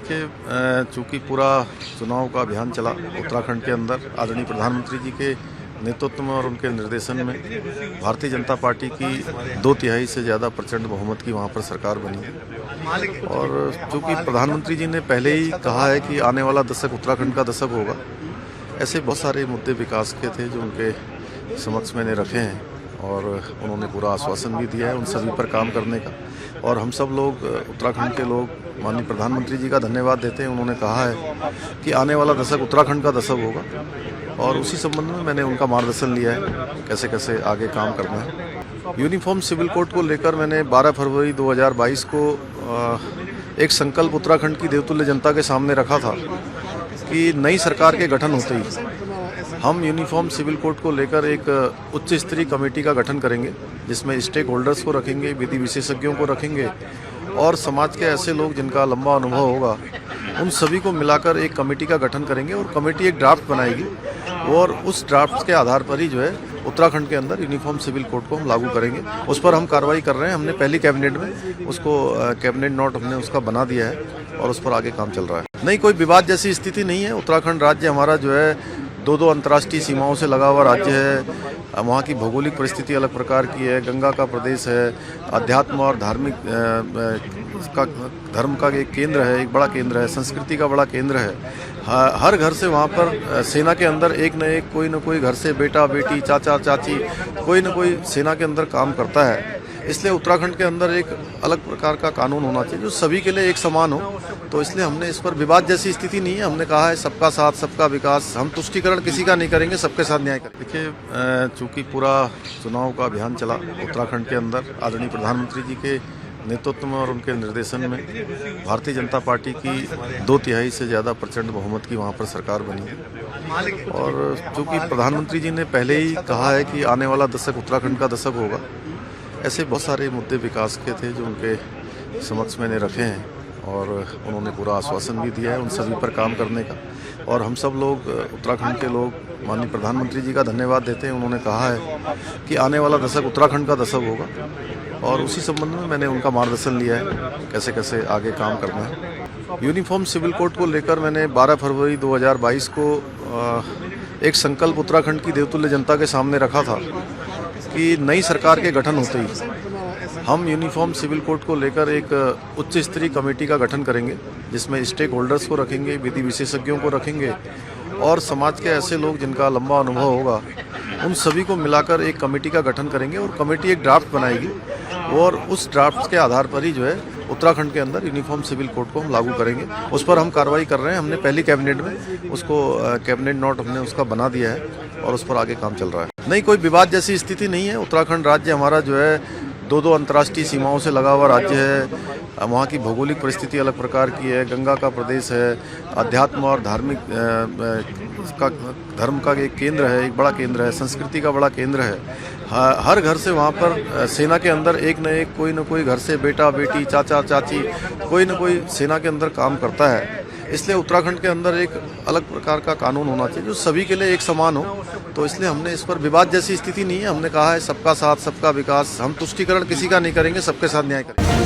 देखिए, चूँकि पूरा चुनाव का अभियान चला उत्तराखंड के अंदर, आदरणीय प्रधानमंत्री जी के नेतृत्व में और उनके निर्देशन में भारतीय जनता पार्टी की 2/3 से ज़्यादा प्रचंड बहुमत की वहाँ पर सरकार बनी। और चूँकि प्रधानमंत्री जी ने पहले ही कहा है कि आने वाला दशक उत्तराखंड का दशक होगा, ऐसे बहुत सारे मुद्दे विकास के थे जो उनके समक्ष मैंने रखे हैं और उन्होंने पूरा आश्वासन भी दिया है उन सभी पर काम करने का। और हम सब लोग, उत्तराखंड के लोग, माननीय प्रधानमंत्री जी का धन्यवाद देते हैं। उन्होंने कहा है कि आने वाला दशक उत्तराखंड का दशक होगा और उसी संबंध में मैंने उनका मार्गदर्शन लिया है कैसे कैसे आगे काम करना है। यूनिफॉर्म सिविल कोड को लेकर मैंने 12 फरवरी 2022 को एक संकल्प उत्तराखंड की देवतुल्य जनता के सामने रखा था कि नई सरकार के गठन होते ही हम यूनिफॉर्म सिविल कोड को लेकर एक उच्च स्तरीय कमेटी का गठन करेंगे, जिसमें स्टेक होल्डर्स को रखेंगे, विधि विशेषज्ञों को रखेंगे और समाज के ऐसे लोग जिनका लंबा अनुभव होगा, उन सभी को मिलाकर एक कमेटी का गठन करेंगे और कमेटी एक ड्राफ्ट बनाएगी और उस ड्राफ्ट के आधार पर ही जो है उत्तराखंड के अंदर यूनिफॉर्म सिविल कोड को हम लागू करेंगे। उस पर हम कार्रवाई कर रहे हैं। हमने पहली कैबिनेट में उसको कैबिनेट नोट हमने उसका बना दिया है और उस पर आगे काम चल रहा है। नहीं, कोई विवाद जैसी स्थिति नहीं है। उत्तराखंड राज्य हमारा जो है दो अंतर्राष्ट्रीय सीमाओं से लगा हुआ राज्य है। वहाँ की भौगोलिक परिस्थिति अलग प्रकार की है, गंगा का प्रदेश है, अध्यात्म और धार्मिक धर्म का एक केंद्र है, एक बड़ा केंद्र है, संस्कृति का बड़ा केंद्र है। हर घर से वहाँ पर सेना के अंदर एक न कोई घर से बेटा बेटी चाचा चाची कोई न कोई सेना के अंदर काम करता है। इसलिए उत्तराखंड के अंदर एक अलग प्रकार का कानून होना चाहिए जो सभी के लिए एक समान हो। तो इसलिए हमने इस पर विवाद जैसी स्थिति नहीं है। हमने कहा है सबका साथ सबका विकास, हम तुष्टीकरण किसी का नहीं करेंगे, सबके साथ न्याय करेंगे। देखिए, चूँकि पूरा चुनाव का अभियान चला उत्तराखंड के अंदर, आदरणीय प्रधानमंत्री जी के नेतृत्व में और उनके निर्देशन में भारतीय जनता पार्टी की 2/3 से ज़्यादा प्रचंड बहुमत की वहाँ पर सरकार बनी। और चूँकि प्रधानमंत्री जी ने पहले ही कहा है कि आने वाला दशक उत्तराखंड का दशक होगा, ऐसे बहुत सारे मुद्दे विकास के थे जो उनके समक्ष मैंने रखे हैं और उन्होंने पूरा आश्वासन भी दिया है उन सभी पर काम करने का। और हम सब लोग, उत्तराखंड के लोग, माननीय प्रधानमंत्री जी का धन्यवाद देते हैं। उन्होंने कहा है कि आने वाला दशक उत्तराखंड का दशक होगा और उसी संबंध में मैंने उनका मार्गदर्शन लिया है कैसे कैसे आगे काम करना है। यूनिफॉर्म सिविल कोड को लेकर मैंने 12 फरवरी 2022 को एक संकल्प उत्तराखंड की देवतुल्य जनता के सामने रखा था कि नई सरकार के गठन होते ही हम यूनिफॉर्म सिविल कोड को लेकर एक उच्च स्तरीय कमेटी का गठन करेंगे, जिसमें स्टेक होल्डर्स को रखेंगे, विधि विशेषज्ञों को रखेंगे और समाज के ऐसे लोग जिनका लंबा अनुभव होगा, उन सभी को मिलाकर एक कमेटी का गठन करेंगे और कमेटी एक ड्राफ्ट बनाएगी और उस ड्राफ्ट के आधार पर ही जो है उत्तराखंड के अंदर यूनिफॉर्म सिविल कोड को हम लागू करेंगे। उस पर हम कार्रवाई कर रहे हैं। हमने पहली कैबिनेट में उसको कैबिनेट नोट हमने उसका बना दिया है और उस पर आगे काम चल रहा है। नहीं, कोई विवाद जैसी स्थिति नहीं है। उत्तराखंड राज्य हमारा जो है दो अंतर्राष्ट्रीय सीमाओं से लगा हुआ राज्य है। वहाँ की भौगोलिक परिस्थिति अलग प्रकार की है, गंगा का प्रदेश है, अध्यात्म और धार्मिक धर्म का एक केंद्र है, एक बड़ा केंद्र है, संस्कृति का बड़ा केंद्र है। हर घर से वहाँ पर सेना के अंदर एक न कोई घर से बेटा बेटी चाचा चाची कोई न कोई सेना के अंदर काम करता है। इसलिए उत्तराखंड के अंदर एक अलग प्रकार का कानून होना चाहिए जो सभी के लिए एक समान हो। तो इसलिए हमने इस पर विवाद जैसी स्थिति नहीं है। हमने कहा है सबका साथ सबका विकास, हम तुष्टीकरण किसी का नहीं करेंगे, सबके साथ न्याय करेंगे।